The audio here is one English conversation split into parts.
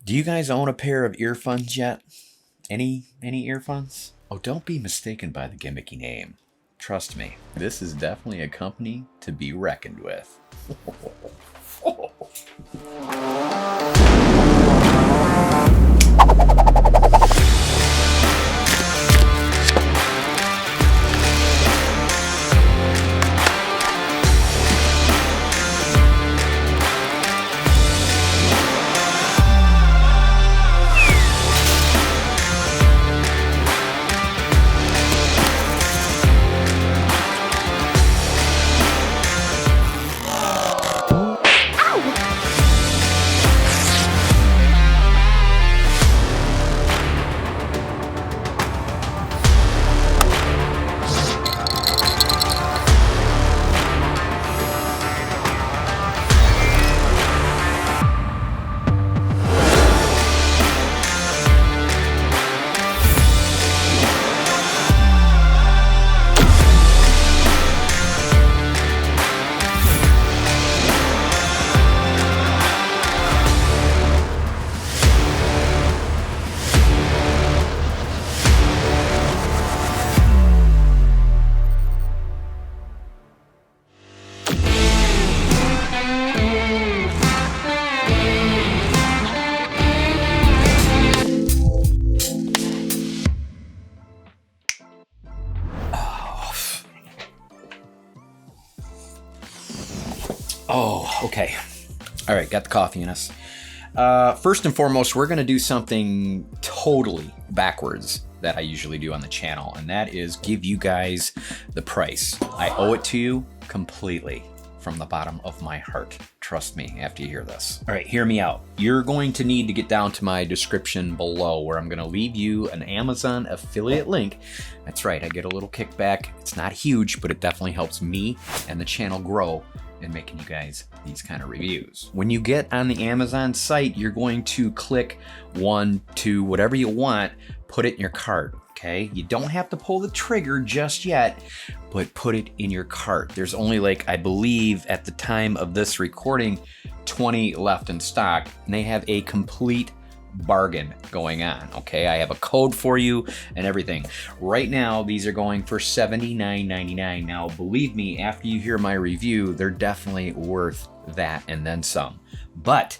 Do you guys own a pair of EarFuns yet? Any EarFuns? Oh, don't be mistaken by the gimmicky name. Trust me, this is definitely a company to be reckoned with. Oh, okay. All right, got the coffee in us. First and foremost, we're gonna do something totally backwards that I usually do on the channel, and that is give you guys the price. I owe it to you completely from the bottom of my heart. Trust me after you hear this. All right, hear me out. You're going to need to get down to my description below where I'm gonna leave you an Amazon affiliate link. That's right, I get a little kickback. It's not huge, but it definitely helps me and the channel grow and making you guys these kind of reviews. When you get on the Amazon site, you're going to click 1, 2, whatever you want, put it in your cart, okay? You don't have to pull the trigger just yet, but put it in your cart. There's only like, I believe at the time of this recording, 20 left in stock, and they have a complete bargain going on, okay? I have a code for you and everything. Right now, these are going for $79.99. Now, believe me, after you hear my review, they're definitely worth that and then some. But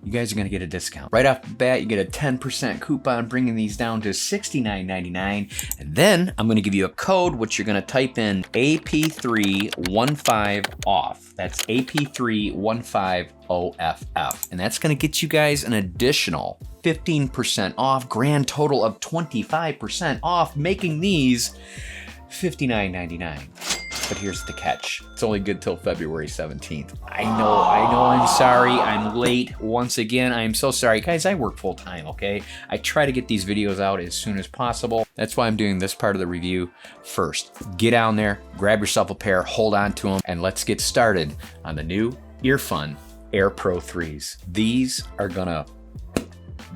you guys are gonna get a discount. Right off the bat, you get a 10% coupon, bringing these down to $69.99. And then I'm gonna give you a code, which you're gonna type in AP315OFF. That's AP315OFF. And that's gonna get you guys an additional 15% off, grand total of 25% off, making these $59.99. But here's the catch. It's only good till February 17th. I know, I'm sorry, I'm late. Once again, I'm so sorry. Guys, I work full time, okay? I try to get these videos out as soon as possible. That's why I'm doing this part of the review first. Get down there, grab yourself a pair, hold on to them, and let's get started on the new EarFun Air Pro 3s. These are gonna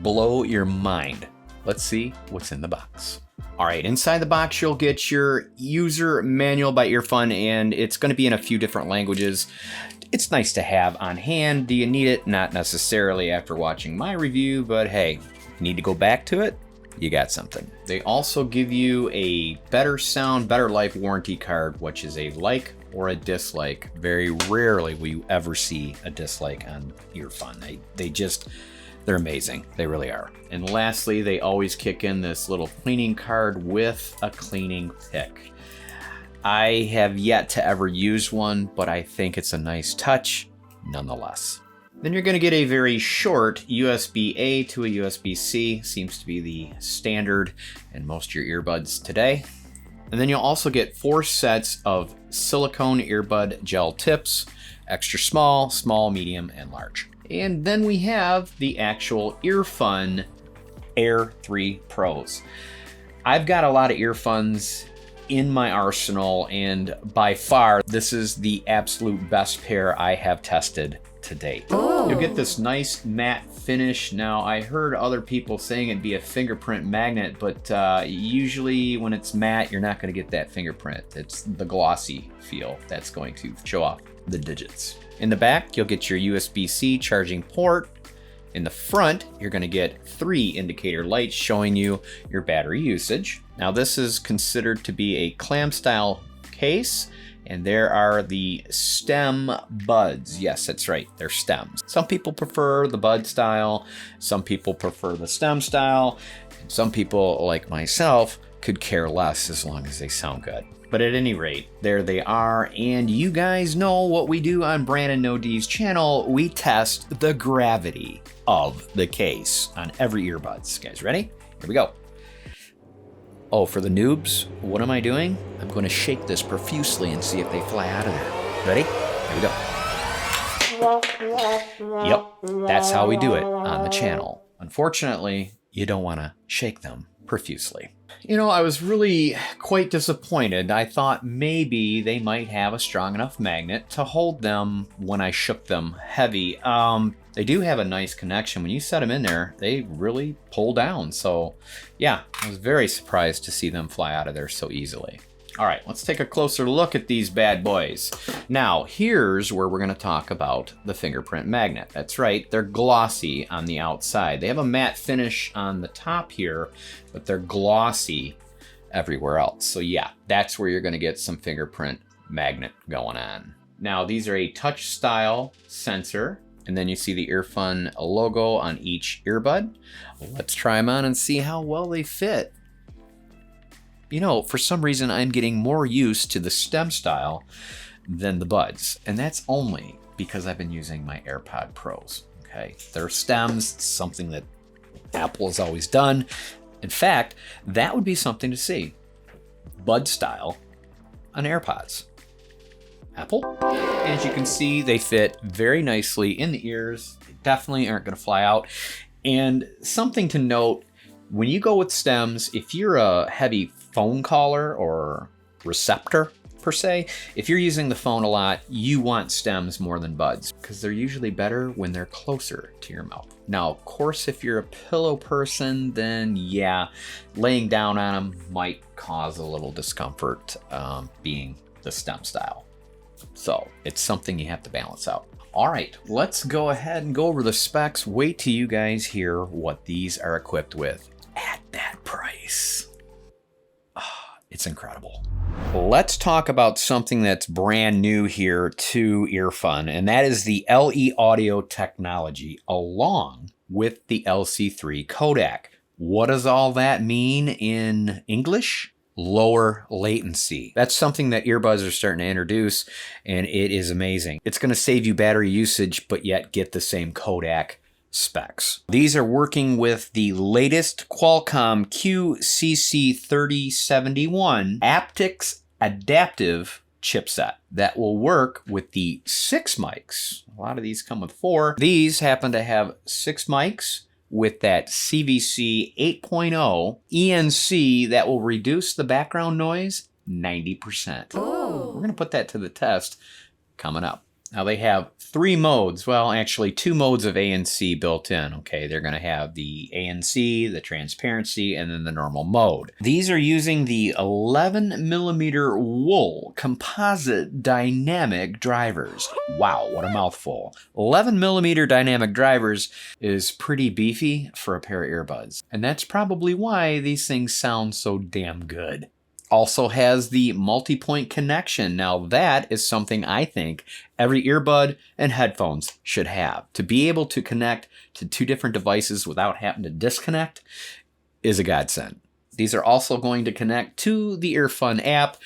blow your mind. Let's see what's in the box. All right, inside the box, you'll get your user manual by EarFun, and it's gonna be in a few different languages. It's nice to have on hand. Do you need it? Not necessarily after watching my review, but hey, need to go back to it? You got something. They also give you a better sound, better life warranty card, which is a like or a dislike. Very rarely will you ever see a dislike on EarFun. They're amazing, they really are. And lastly, they always kick in this little cleaning card with a cleaning pick. I have yet to ever use one, but I think it's a nice touch nonetheless. Then you're gonna get a very short USB-A to a USB-C, seems to be the standard in most of your earbuds today. And then you'll also get 4 sets of silicone earbud gel tips, extra small, small, medium, and large. And then we have the actual EarFun Air 3 Pros. I've got a lot of EarFuns in my arsenal, and by far, this is the absolute best pair I have tested to date. Oh. You'll get this nice matte finish. Now, I heard other people saying it'd be a fingerprint magnet, but usually when it's matte, you're not gonna get that fingerprint. It's the glossy feel that's going to show off the digits. In the back, you'll get your USB-C charging port, In the front, you're going to get 3 indicator lights showing you your battery usage. Now this is considered to be a clam style case, and there are the stem buds. Yes, that's right, they're stems. Some people prefer the bud style, some people prefer the stem style, and some people, like myself, could care less as long as they sound good. But at any rate, there they are, and you guys know what we do on Brannon No's channel. We test the gravity of the case on every earbuds. Guys, ready? Here we go. Oh, for the noobs, what am I doing? I'm going to shake this profusely and see if they fly out of there. Ready? Here we go. Yep, that's how we do it on the channel. Unfortunately, you don't want to shake them profusely. You know, I was really quite disappointed. I thought maybe they might have a strong enough magnet to hold them when I shook them heavy. They do have a nice connection. When you set them in there, they really pull down. So yeah, I was very surprised to see them fly out of there so easily. All right, let's take a closer look at these bad boys. Now, here's where we're gonna talk about the fingerprint magnet. That's right, they're glossy on the outside. They have a matte finish on the top here, but they're glossy everywhere else. So yeah, that's where you're gonna get some fingerprint magnet going on. Now, these are a touch style sensor, and then you see the EarFun logo on each earbud. Let's try them on and see how well they fit. You know, for some reason, I'm getting more used to the stem style than the buds. And that's only because I've been using my AirPod Pros, okay? They're stems, something that Apple has always done. In fact, that would be something to see. Bud style on AirPods. Apple. As you can see, they fit very nicely in the ears. They definitely aren't gonna fly out. And something to note, when you go with stems, if you're a heavy phone caller or receptor per se, if you're using the phone a lot, you want stems more than buds because they're usually better when they're closer to your mouth. Now, of course, if you're a pillow person, then yeah, laying down on them might cause a little discomfort being the stem style. So it's something you have to balance out. All right, let's go ahead and go over the specs. Wait till you guys hear what these are equipped with at that price. It's incredible. Let's talk about something that's brand new here to EarFun, and that is the LE audio technology along with the LC3 codec. What does all that mean in English? Lower latency. That's something that earbuds are starting to introduce, and it is amazing. It's going to save you battery usage, but yet get the same codec specs. These are working with the latest Qualcomm QCC3071 aptX adaptive chipset that will work with the 6 mics. A lot of these come with 4. These happen to have 6 mics with that CVC 8.0 ENC that will reduce the background noise 90%. We're going to put that to the test coming up. Now they have 3 modes, well actually 2 modes of ANC built in, okay? They're gonna have the ANC, the transparency, and then the normal mode. These are using the 11mm wool composite dynamic drivers. Wow, what a mouthful. 11mm dynamic drivers is pretty beefy for a pair of earbuds. And that's probably why these things sound so damn good. Also has the multi-point connection. Now that is something I think every earbud and headphones should have. To be able to connect to 2 different devices without having to disconnect is a godsend. These are also going to connect to the EarFun app.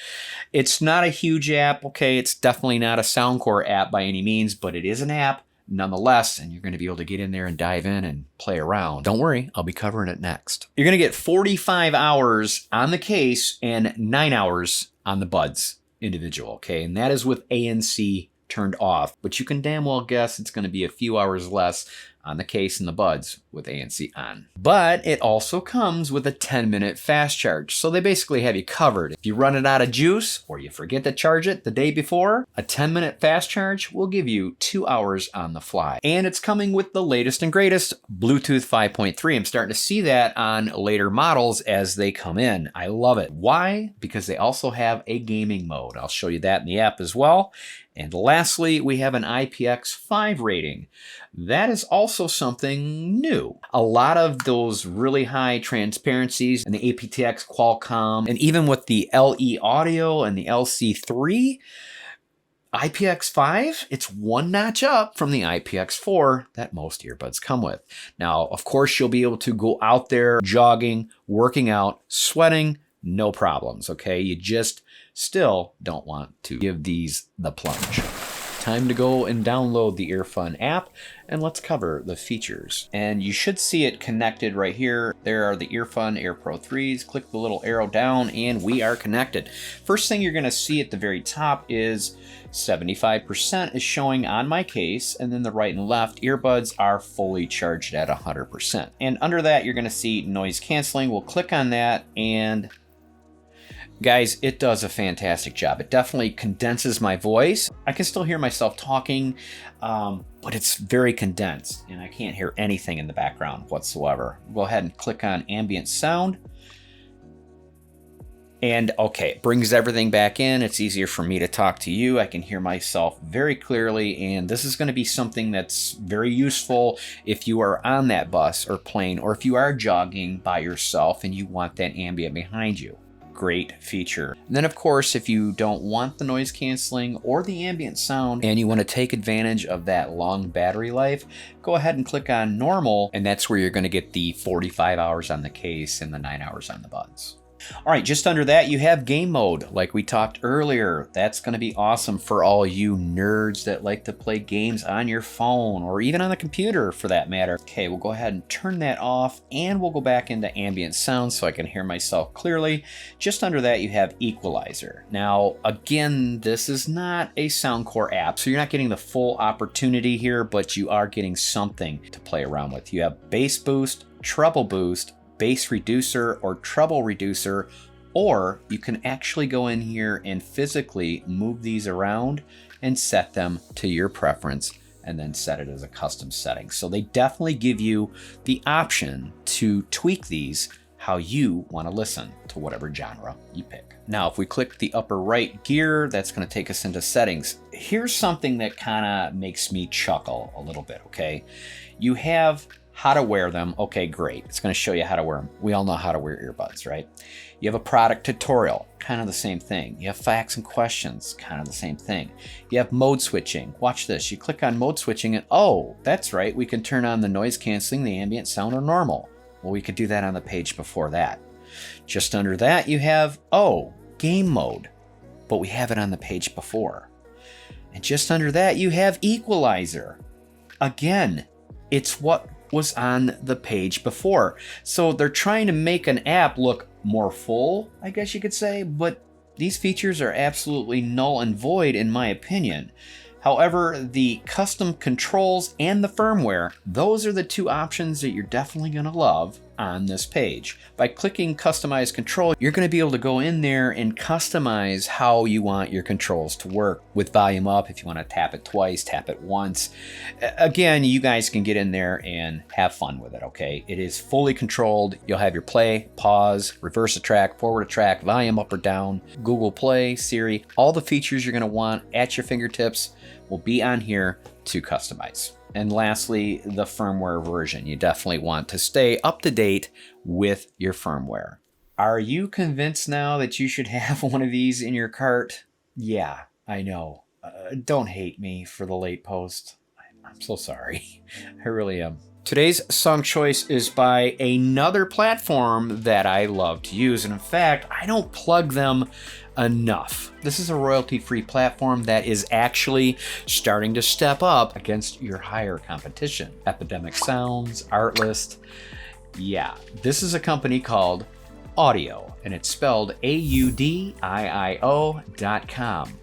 It's not a huge app, okay? It's definitely not a Soundcore app by any means, but it is an app nonetheless, and you're going to be able to get in there and dive in and play around. Don't worry, I'll be covering it next. You're going to get 45 hours on the case and 9 hours on the buds individual, okay? And that is with ANC turned off, but you can damn well guess it's going to be a few hours less on the case and the buds with ANC on. But it also comes with a 10-minute fast charge, so they basically have you covered. If you run it out of juice or you forget to charge it the day before, a 10-minute fast charge will give you 2 hours on the fly. And it's coming with the latest and greatest Bluetooth 5.3. I'm starting to see that on later models as they come in. I love it. Why? Because they also have a gaming mode. I'll show you that in the app as well. And lastly, we have an IPX5 rating. That is also something new. A lot of those really high transparencies in the aptX, Qualcomm, and even with the LE Audio and the LC3, IPX5, it's one notch up from the IPX4 that most earbuds come with. Now, of course, you'll be able to go out there jogging, working out, sweating, no problems, okay? You just still don't want to give these the plunge. Time to go and download the EarFun app, and let's cover the features. And you should see it connected right here. There are the EarFun Air Pro 3s. Click the little arrow down and we are connected. First thing you're gonna see at the very top is 75% is showing on my case, and then the right and left earbuds are fully charged at 100%. And under that, you're gonna see noise canceling. We'll click on that, and guys, it does a fantastic job. It definitely condenses my voice. I can still hear myself talking, but it's very condensed and I can't hear anything in the background whatsoever. Go ahead and click on ambient sound. And okay, it brings everything back in. It's easier for me to talk to you. I can hear myself very clearly, and this is going to be something that's very useful if you are on that bus or plane, or if you are jogging by yourself and you want that ambient behind you. Great feature. And then of course, if you don't want the noise canceling or the ambient sound and you want to take advantage of that long battery life, go ahead and click on normal, and that's where you're going to get the 45 hours on the case and the 9 hours on the buds. All right, just under that, you have game mode, like we talked earlier. That's going to be awesome for all you nerds that like to play games on your phone or even on the computer for that matter. Okay, we'll go ahead and turn that off, and we'll go back into ambient sound so I can hear myself clearly. Just under that, you have equalizer. Now, again, this is not a Soundcore app, so you're not getting the full opportunity here, but you are getting something to play around with. You have bass boost, treble boost, bass reducer or treble reducer, or you can actually go in here and physically move these around and set them to your preference and then set it as a custom setting. So they definitely give you the option to tweak these how you want to listen to whatever genre you pick. Now, if we click the upper right gear, that's going to take us into settings. Here's something that kind of makes me chuckle a little bit, okay? You have how to wear them. Okay, great. It's going to show you how to wear them. We all know how to wear earbuds, right? You have a product tutorial, kind of the same thing. You have facts and questions, kind of the same thing. You have mode switching. Watch this. You click on mode switching and oh, that's right. We can turn on the noise canceling, the ambient sound, or normal. Well, we could do that on the page before that. Just under that, you have, oh, game mode, but we have it on the page before. And just under that, you have equalizer. Again, it's what was on the page before. So they're trying to make an app look more full, I guess you could say, but these features are absolutely null and void in my opinion. However, the custom controls and the firmware, those are the two options that you're definitely going to love on this page. By clicking customize control, you're going to be able to go in there and customize how you want your controls to work. With volume up, if you want to tap it twice, tap it once. Again, you guys can get in there and have fun with it, okay? It is fully controlled. You'll have your play, pause, reverse a track, forward a track, volume up or down, Google Play, Siri, all the features you're going to want at your fingertips will be on here to customize. And lastly, the firmware version. You definitely want to stay up to date with your firmware. Are you convinced now that you should have one of these in your cart? Yeah, I know. Don't hate me for the late post. I'm so sorry. I really am. Today's song choice is by another platform that I love to use. And in fact, I don't plug them enough. This is a royalty-free platform that is actually starting to step up against your higher competition. Epidemic Sounds, ARTLIST. Yeah, this is a company called Audio, and it's spelled AUDIIO.com.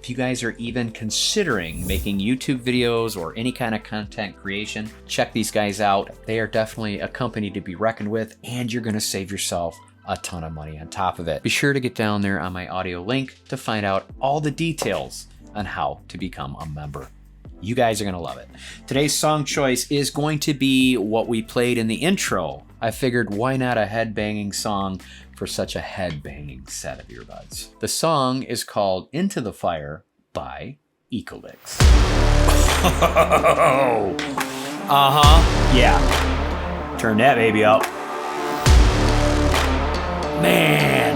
If you guys are even considering making YouTube videos or any kind of content creation, check these guys out. They are definitely a company to be reckoned with, and you're going to save yourself a ton of money on top of it. Be sure to get down there on my audio link to find out all the details on how to become a member. You guys are going to love it. Today's song choice is going to be what we played in the intro. I figured why not a head-banging song for such a head-banging set of earbuds. The song is called Into the Fire by Ecolicks. Uh-huh. Yeah. Turn that baby up. Man.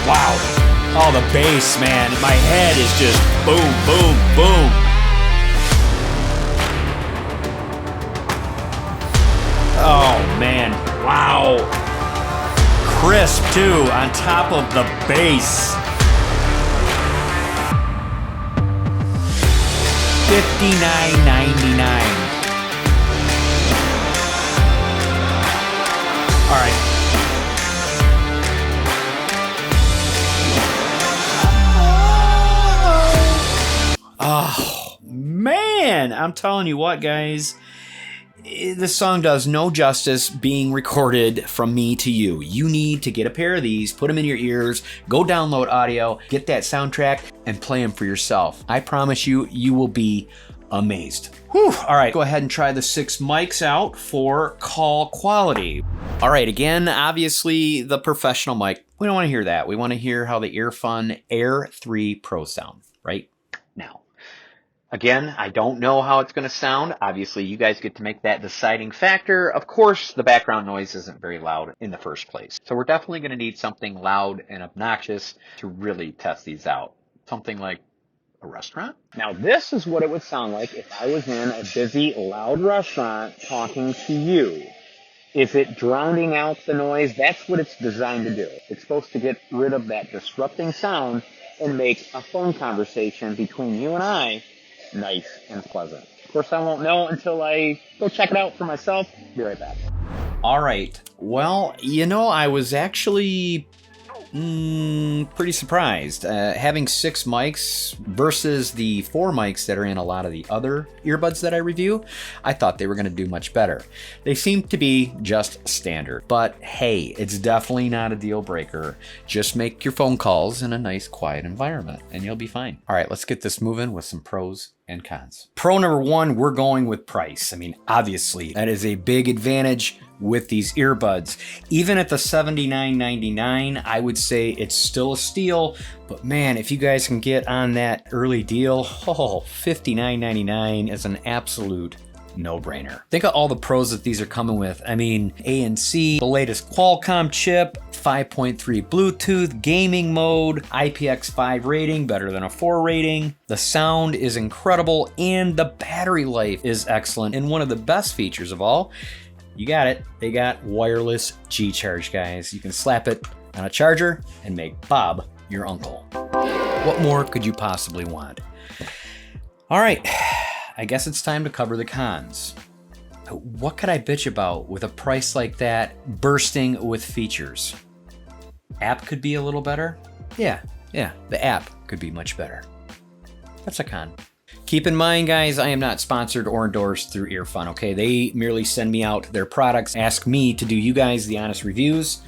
Wow. Oh, the bass, man. My head is just boom, boom, boom. Oh, man. Wow. Crisp, too, on top of the bass. $59.99. All right. Oh, man, I'm telling you what, guys, this song does no justice being recorded from me to you. You need to get a pair of these, put them in your ears, go download audio, get that soundtrack, and play them for yourself. I promise you, you will be amazed. Whew. All right, go ahead and try the 6 mics out for call quality. All right, again, obviously the professional mic. We don't want to hear that. We want to hear how the EarFun Air 3 Pro sound right now. Again, I don't know how it's going to sound. Obviously, you guys get to make that deciding factor. Of course, the background noise isn't very loud in the first place. So we're definitely going to need something loud and obnoxious to really test these out. Something like a restaurant. Now, this is what it would sound like if I was in a busy, loud restaurant talking to you. Is it drowning out the noise? That's what it's designed to do. It's supposed to get rid of that disrupting sound and make a phone conversation between you and I nice and pleasant. Of course, I won't know until I go check it out for myself. Be right back. All right. Well, you know, I was actually pretty surprised. Having 6 mics versus the 4 mics that are in a lot of the other earbuds that I review, I thought they were going to do much better. They seem to be just standard, but hey, it's definitely not a deal breaker. Just make your phone calls in a nice, quiet environment and you'll be fine. All right, let's get this moving with some pros and cons. Pro number 1, we're going with price. I mean, obviously, that is a big advantage with these earbuds. Even at the $79.99, I would say it's still a steal, but man, if you guys can get on that early deal, $59.99 is an absolute no-brainer. Think of all the pros that these are coming with. I mean, ANC, the latest Qualcomm chip, 5.3 Bluetooth, gaming mode, IPX5 rating, better than a 4 rating. The sound is incredible and the battery life is excellent. And one of the best features of all, you got it, they got wireless G-Charge, guys. You can slap it on a charger and make Bob your uncle. What more could you possibly want? All right. I guess it's time to cover the cons. What could I bitch about with a price like that bursting with features? App could be a little better? Yeah, the app could be much better. That's a con. Keep in mind, guys, I am not sponsored or endorsed through EarFun, okay? They merely send me out their products, ask me to do you guys the honest reviews,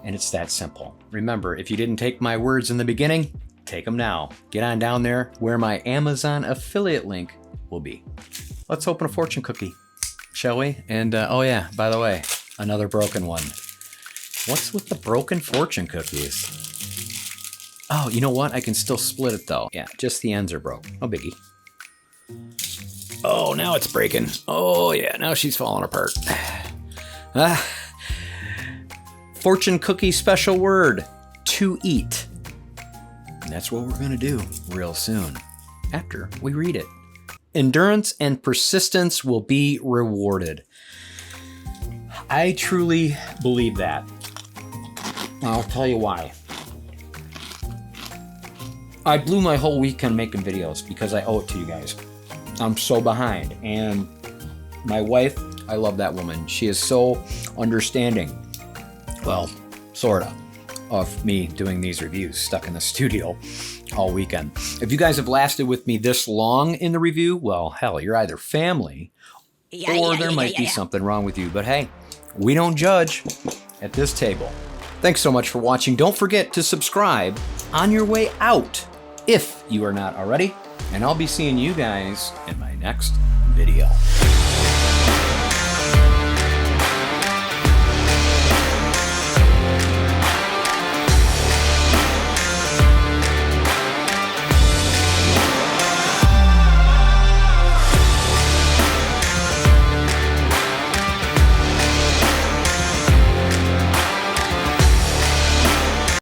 and it's that simple. Remember, if you didn't take my words in the beginning, take them now. Get on down there where my Amazon affiliate link will be. Let's open a fortune cookie, shall we? And oh yeah, by the way, another broken one. What's with the broken fortune cookies? Oh, you know what? I can still split it though. Yeah, just the ends are broke. No biggie. Oh, now it's breaking. Oh yeah, now she's falling apart. Fortune cookie special word, to eat. And that's what we're gonna do real soon, after we read it. Endurance and persistence will be rewarded. I truly believe that. I'll tell you why. I blew my whole weekend making videos because I owe it to you guys. I'm so behind. And my wife, I love that woman. She is so understanding. Well, sorta, of me doing these reviews stuck in the studio all weekend. If you guys have lasted with me this long in the review, well, hell, you're either family or there might be something wrong with you. But hey, we don't judge at this table. Thanks so much for watching. Don't forget to subscribe on your way out if you are not already. And I'll be seeing you guys in my next video.